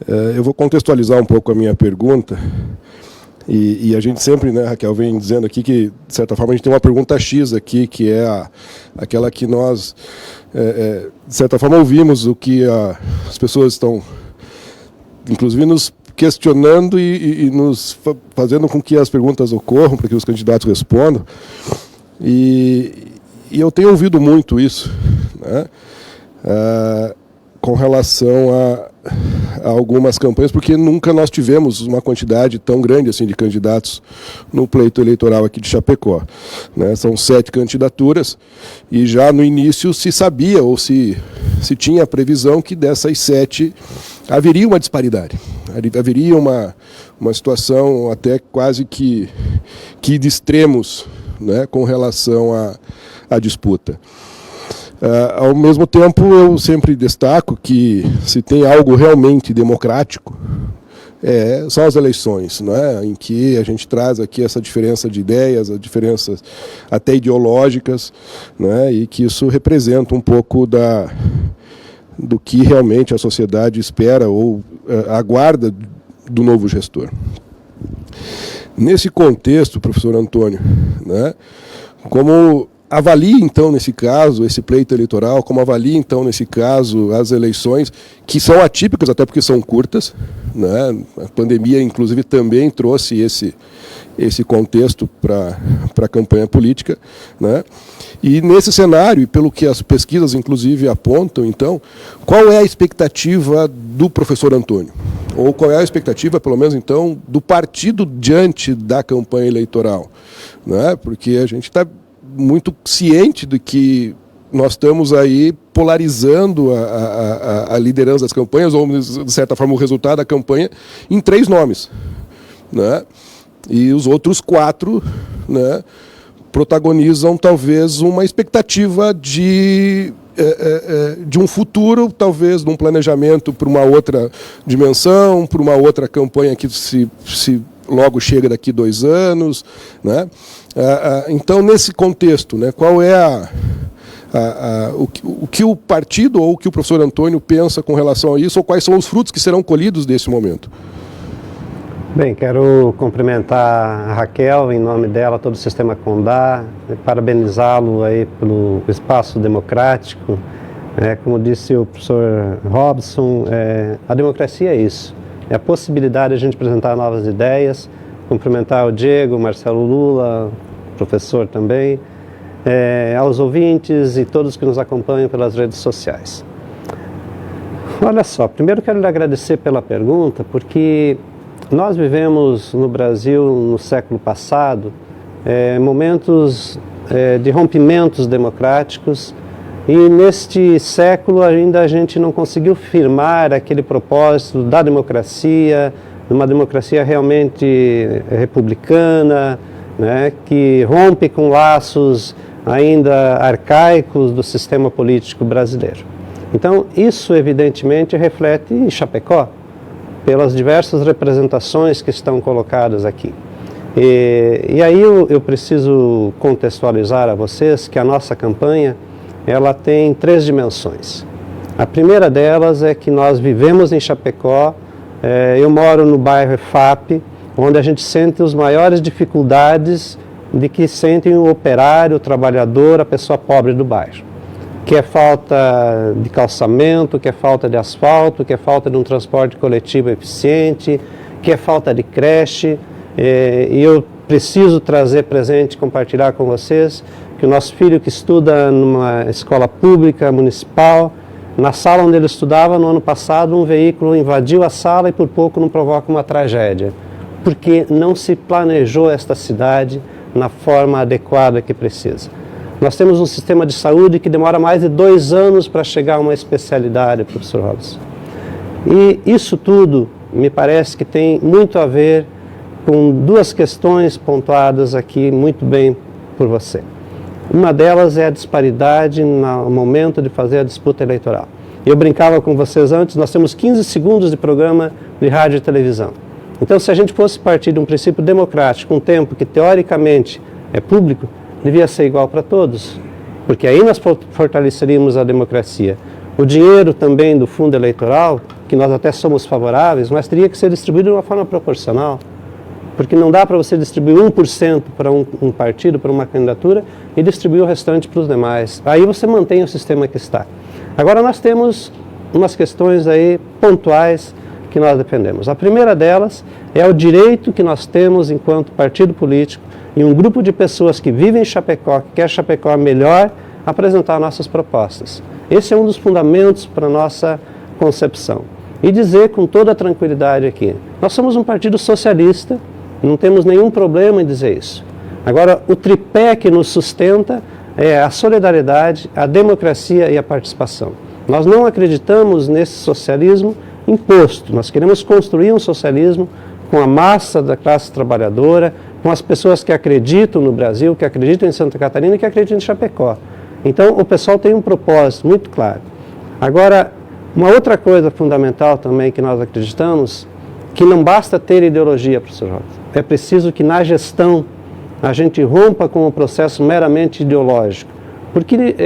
Eu vou contextualizar um pouco a minha pergunta. E a gente sempre, né, Raquel, vem dizendo aqui que, de certa forma, a gente tem uma pergunta X aqui, que é aquela que nós, de certa forma, ouvimos o que as pessoas estão, inclusive, nos questionando e nos fazendo com que as perguntas ocorram, para que os candidatos respondam. E eu tenho ouvido muito isso, né, com relação a algumas campanhas, porque nunca nós tivemos uma quantidade tão grande assim de candidatos no pleito eleitoral aqui de Chapecó, né? São 7 candidaturas e já no início se sabia ou se tinha a previsão que dessas 7 haveria uma disparidade, haveria uma situação até quase que de extremos, né, com relação à disputa. Ao mesmo tempo, eu sempre destaco que se tem algo realmente democrático, são as eleições, né, em que a gente traz aqui essa diferença de ideias, as diferenças até ideológicas, né, e que isso representa um pouco do que realmente a sociedade espera ou aguarda do novo gestor. Nesse contexto, professor Antônio, né, como avalie, então, nesse caso, esse pleito eleitoral, como avalie, então, nesse caso, as eleições, que são atípicas, até porque são curtas, né? A pandemia, inclusive, também trouxe esse contexto para a campanha política, né? E nesse cenário, e pelo que as pesquisas, inclusive, apontam, então, qual é a expectativa do professor Antônio? Ou qual é a expectativa, pelo menos, então, do partido diante da campanha eleitoral, né? Porque a gente está muito ciente de que nós estamos aí polarizando a liderança das campanhas, ou, de certa forma, o resultado da campanha, em 3 nomes, né? E os outros 4, né, protagonizam, talvez, uma expectativa de um futuro, talvez, de um planejamento para uma outra dimensão, para uma outra campanha que se logo chega daqui 2 anos, né? Então, nesse contexto, né, qual é o que o partido ou o que o professor Antônio pensa com relação a isso, ou quais são os frutos que serão colhidos desse momento? Bem, quero cumprimentar a Raquel, em nome dela, todo o Sistema Condá, parabenizá-lo aí pelo espaço democrático. Como disse o professor Robson, a democracia é isso, é a possibilidade de a gente apresentar novas ideias, cumprimentar o Diego, o Marcelo Lula, professor também, aos ouvintes e todos que nos acompanham pelas redes sociais. Olha só, primeiro quero lhe agradecer pela pergunta, porque nós vivemos no Brasil, no século passado, momentos de rompimentos democráticos, e neste século ainda a gente não conseguiu firmar aquele propósito da democracia, uma democracia realmente republicana, né, que rompe com laços ainda arcaicos do sistema político brasileiro. Então, isso evidentemente reflete em Chapecó, pelas diversas representações que estão colocadas aqui. E aí eu preciso contextualizar a vocês que a nossa campanha, ela tem 3 dimensões. A primeira delas é que nós vivemos em Chapecó, eu moro no bairro EFAP, onde a gente sente as maiores dificuldades de que sentem o operário, o trabalhador, a pessoa pobre do bairro. Que é falta de calçamento, que é falta de asfalto, que é falta de um transporte coletivo eficiente, que é falta de creche. E eu preciso trazer presente, compartilhar com vocês, que o nosso filho que estuda numa escola pública municipal, na sala onde ele estudava no ano passado, um veículo invadiu a sala e por pouco não provoca uma tragédia, porque não se planejou esta cidade na forma adequada que precisa. Nós temos um sistema de saúde que demora mais de 2 anos para chegar a uma especialidade, professor Robson. E isso tudo me parece que tem muito a ver com 2 questões pontuadas aqui muito bem por você. Uma delas é a disparidade no momento de fazer a disputa eleitoral. Eu brincava com vocês antes, nós temos 15 segundos de programa de rádio e televisão. Então, se a gente fosse partir de um princípio democrático, um tempo que teoricamente é público, devia ser igual para todos, porque aí nós fortaleceríamos a democracia. O dinheiro também do fundo eleitoral que nós até somos favoráveis, mas teria que ser distribuído de uma forma proporcional. Porque não dá para você distribuir 1% para um partido, para uma candidatura, e distribuir o restante para os demais. Aí você mantém o sistema que está. Agora nós temos umas questões aí pontuais que nós defendemos. A primeira delas é o direito que nós temos enquanto partido político e um grupo de pessoas que vivem em Chapecó, que quer Chapecó melhor, apresentar nossas propostas. Esse é um dos fundamentos para a nossa concepção. E dizer com toda a tranquilidade aqui, nós somos um partido socialista, não temos nenhum problema em dizer isso. Agora, o tripé que nos sustenta é a solidariedade, a democracia e a participação. Nós não acreditamos nesse socialismo imposto. Nós queremos construir um socialismo com a massa da classe trabalhadora, com as pessoas que acreditam no Brasil, que acreditam em Santa Catarina e que acreditam em Chapecó. Então, o pessoal tem um propósito muito claro. Agora, uma outra coisa fundamental também que nós acreditamos, que não basta ter ideologia, professor Jota. É preciso que na gestão a gente rompa com o processo meramente ideológico. Porque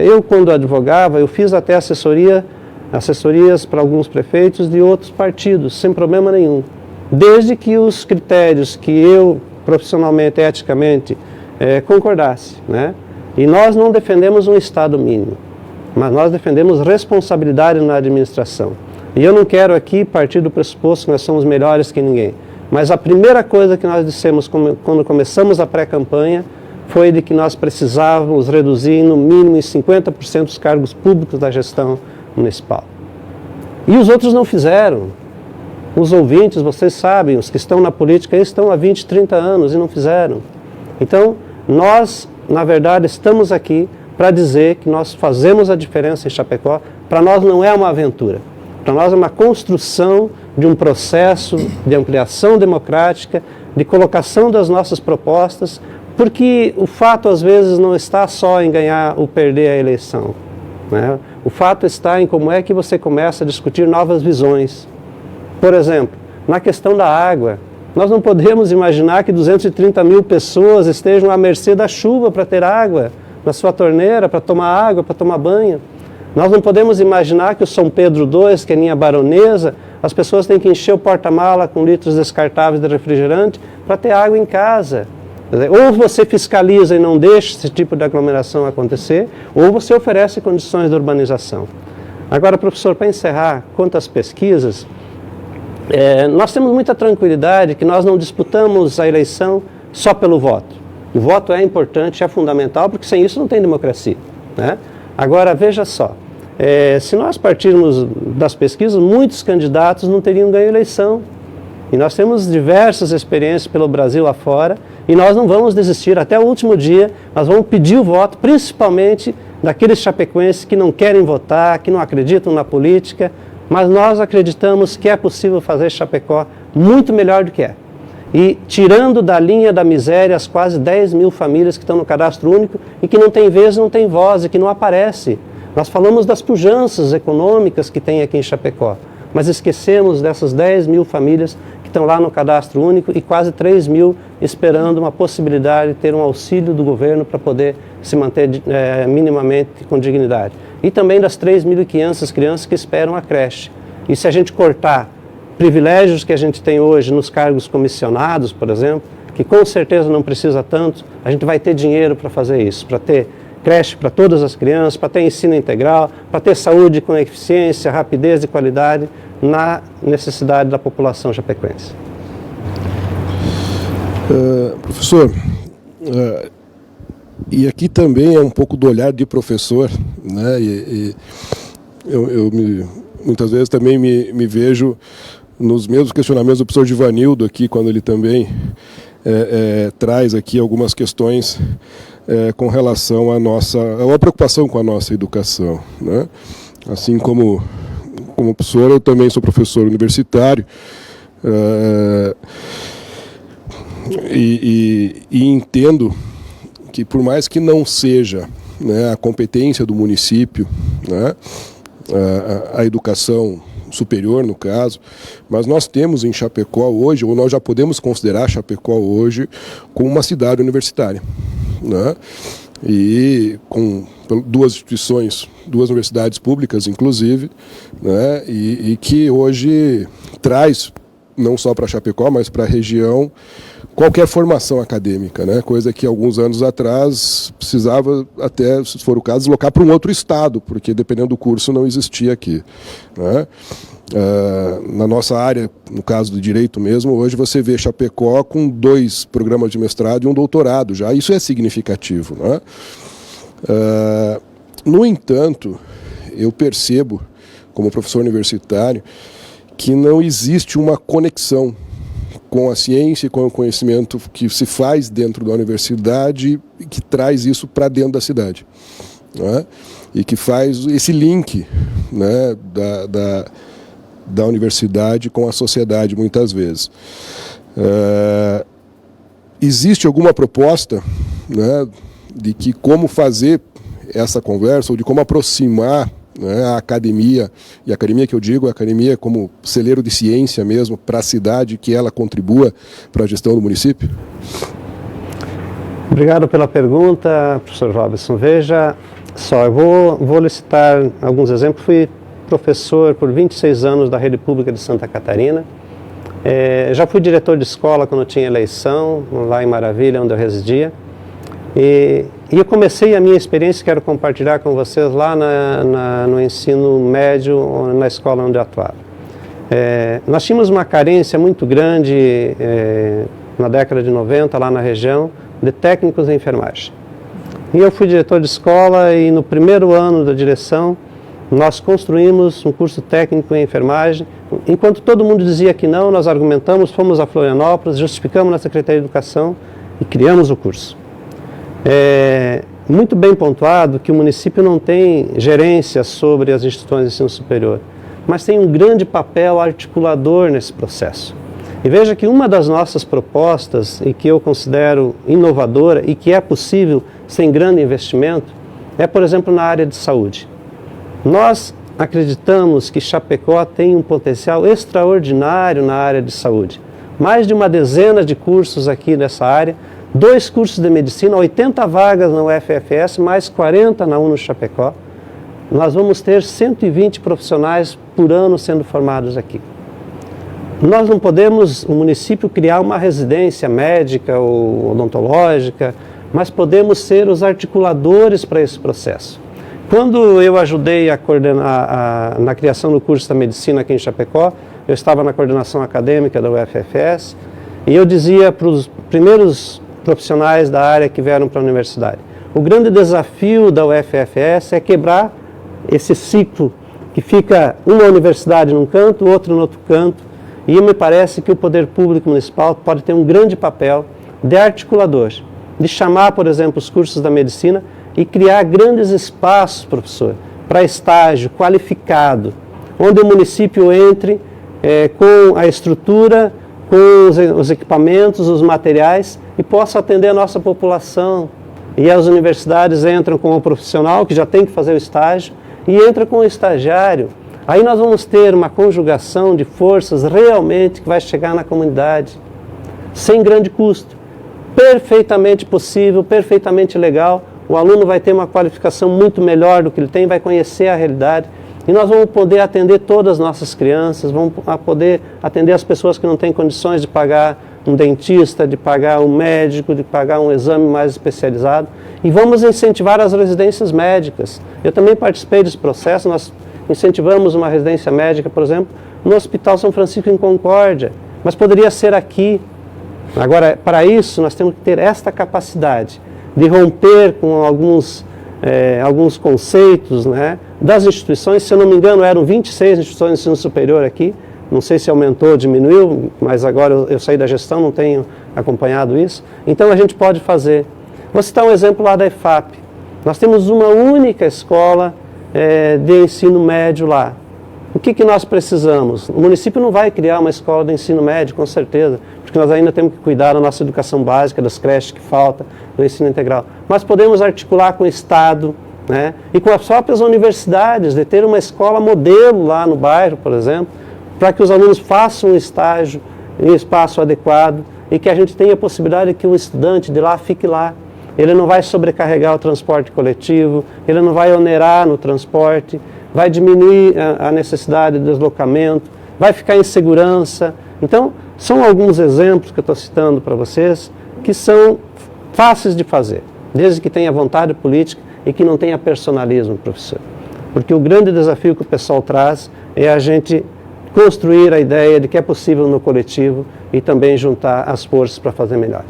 eu, quando advogava, eu fiz até assessorias para alguns prefeitos de outros partidos, sem problema nenhum. Desde que os critérios que eu, profissionalmente, eticamente, concordasse, né? E nós não defendemos um Estado mínimo, mas nós defendemos responsabilidade na administração. E eu não quero aqui partir do pressuposto que nós somos melhores que ninguém. Mas a primeira coisa que nós dissemos quando começamos a pré-campanha foi de que nós precisávamos reduzir no mínimo em 50% os cargos públicos da gestão municipal. E os outros não fizeram. Os ouvintes, vocês sabem, os que estão na política estão há 20, 30 anos e não fizeram. Então, nós, na verdade, estamos aqui para dizer que nós fazemos a diferença em Chapecó. Para nós não é uma aventura. Para nós é uma construção de um processo de ampliação democrática, de colocação das nossas propostas, porque o fato às vezes não está só em ganhar ou perder a eleição, né? O fato está em como é que você começa a discutir novas visões. Por exemplo, na questão da água, nós não podemos imaginar que 230 mil pessoas estejam à mercê da chuva para ter água na sua torneira, para tomar água, para tomar banho. Nós não podemos imaginar que o São Pedro II, que é a linha baronesa, as pessoas têm que encher o porta-mala com litros descartáveis de refrigerante para ter água em casa. Ou você fiscaliza e não deixa esse tipo de aglomeração acontecer, ou você oferece condições de urbanização. Agora, professor, para encerrar, quanto às pesquisas, nós temos muita tranquilidade que nós não disputamos a eleição só pelo voto. O voto é importante, é fundamental, porque sem isso não tem democracia, né? Agora, veja só, se nós partirmos das pesquisas, muitos candidatos não teriam ganho a eleição. E nós temos diversas experiências pelo Brasil afora, e nós não vamos desistir até o último dia. Nós vamos pedir o voto, principalmente daqueles chapecoenses que não querem votar, que não acreditam na política, mas nós acreditamos que é possível fazer Chapecó muito melhor do que é. E tirando da linha da miséria as quase 10 mil famílias que estão no cadastro único e que não tem vez, não tem voz e que não aparece. Nós falamos das pujanças econômicas que tem aqui em Chapecó, mas esquecemos dessas 10 mil famílias que estão lá no cadastro único e quase 3 mil esperando uma possibilidade de ter um auxílio do governo para poder se manter minimamente com dignidade. E também das 3.500 crianças que esperam a creche. E se a gente cortar privilégios que a gente tem hoje nos cargos comissionados, por exemplo, que com certeza não precisa tanto, a gente vai ter dinheiro para fazer isso, para ter creche para todas as crianças, para ter ensino integral, para ter saúde com eficiência, rapidez e qualidade na necessidade da população chapecoense. Professor, e aqui também é um pouco do olhar de professor, né? Muitas vezes também me vejo nos mesmos questionamentos do professor Givanildo aqui, quando ele também traz aqui algumas questões com relação a uma preocupação com a nossa educação, né? Assim como professor, eu também sou professor universitário, e entendo que por mais que não seja, né, a competência do município, né, a educação superior, no caso, mas nós temos em Chapecó hoje, ou nós já podemos considerar Chapecó hoje como uma cidade universitária, né? e com duas instituições, duas universidades públicas, inclusive, né, e que hoje traz, não só para Chapecó, mas para a região, qualquer formação acadêmica, né, coisa que alguns anos atrás precisava até, se for o caso, deslocar para um outro estado, porque dependendo do curso não existia aqui, né. Na nossa área, no caso do direito mesmo, hoje você vê Chapecó com 2 programas de mestrado e um doutorado já, isso é significativo, né? No entanto, eu percebo, como professor universitário, que não existe uma conexão com a ciência e com o conhecimento que se faz dentro da universidade e que traz isso para dentro da cidade, né? E que faz esse link, né, da universidade com a sociedade, muitas vezes. Existe alguma proposta, né, de que como fazer essa conversa, ou de como aproximar, né, a academia, e a academia que eu digo, a academia como celeiro de ciência mesmo, para a cidade, que ela contribua para a gestão do município? Obrigado pela pergunta, professor Robson. Veja só, eu vou licitar alguns exemplos. Fui professor por 26 anos da Rede Pública de Santa Catarina. Já fui diretor de escola quando tinha eleição, lá em Maravilha, onde eu residia. E eu comecei a minha experiência, quero compartilhar com vocês, lá no ensino médio, na escola onde eu atuava. Nós tínhamos uma carência muito grande, na década de 90, lá na região, de técnicos em enfermagem. E eu fui diretor de escola e no primeiro ano da direção, nós construímos um curso técnico em enfermagem. Enquanto todo mundo dizia que não, nós argumentamos, fomos a Florianópolis, justificamos na Secretaria de Educação e criamos o curso. Muito bem pontuado que o município não tem gerência sobre as instituições de ensino superior, mas tem um grande papel articulador nesse processo. E veja que uma das nossas propostas, e que eu considero inovadora e que é possível sem grande investimento, é, por exemplo, na área de saúde. Nós acreditamos que Chapecó tem um potencial extraordinário na área de saúde. Mais de uma dezena de cursos aqui nessa área, 2 cursos de medicina, 80 vagas na UFFS, mais 40 na UNO Chapecó. Nós vamos ter 120 profissionais por ano sendo formados aqui. Nós não podemos, o município, criar uma residência médica ou odontológica, mas podemos ser os articuladores para esse processo. Quando eu ajudei a coordenar na criação do curso da medicina aqui em Chapecó, eu estava na coordenação acadêmica da UFFS, e eu dizia para os primeiros profissionais da área que vieram para a universidade: o grande desafio da UFFS é quebrar esse ciclo que fica uma universidade num canto, outra no outro canto, e me parece que o poder público municipal pode ter um grande papel de articulador, de chamar, por exemplo, os cursos da medicina e criar grandes espaços, professor, para estágio qualificado, onde o município entre com a estrutura, com os equipamentos, os materiais, e possa atender a nossa população. E as universidades entram com o profissional, que já tem que fazer o estágio, e entra com o estagiário. Aí nós vamos ter uma conjugação de forças realmente que vai chegar na comunidade, sem grande custo, perfeitamente possível, perfeitamente legal. O aluno vai ter uma qualificação muito melhor do que ele tem, vai conhecer a realidade, e nós vamos poder atender todas as nossas crianças, vamos poder atender as pessoas que não têm condições de pagar um dentista, de pagar um médico, de pagar um exame mais especializado, e vamos incentivar as residências médicas. Eu também participei desse processo. Nós incentivamos uma residência médica, por exemplo, no Hospital São Francisco em Concórdia, mas poderia ser aqui. Agora, para isso, nós temos que ter esta capacidade de romper com alguns conceitos, né, das instituições. Se eu não me engano, eram 26 instituições de ensino superior aqui. Não sei se aumentou ou diminuiu, mas agora eu saí da gestão, não tenho acompanhado isso. Então a gente pode fazer. Vou citar um exemplo lá da EFAP. Nós temos uma única escola de ensino médio lá. O que nós precisamos? O município não vai criar uma escola de ensino médio, com certeza, porque nós ainda temos que cuidar da nossa educação básica, das creches que falta, do ensino integral. Mas podemos articular com o Estado, né, e com as próprias universidades, de ter uma escola modelo lá no bairro, por exemplo, para que os alunos façam um estágio em espaço adequado e que a gente tenha a possibilidade de que o estudante de lá fique lá. ele não vai sobrecarregar o transporte coletivo, ele não vai onerar no transporte, vai diminuir a necessidade de deslocamento, vai ficar em segurança. Então, são alguns exemplos que eu estou citando para vocês que são fáceis de fazer, desde que tenha vontade política e que não tenha personalismo, professor. Porque o grande desafio que o pessoal traz é a gente construir a ideia de que é possível no coletivo e também juntar as forças para fazer melhor.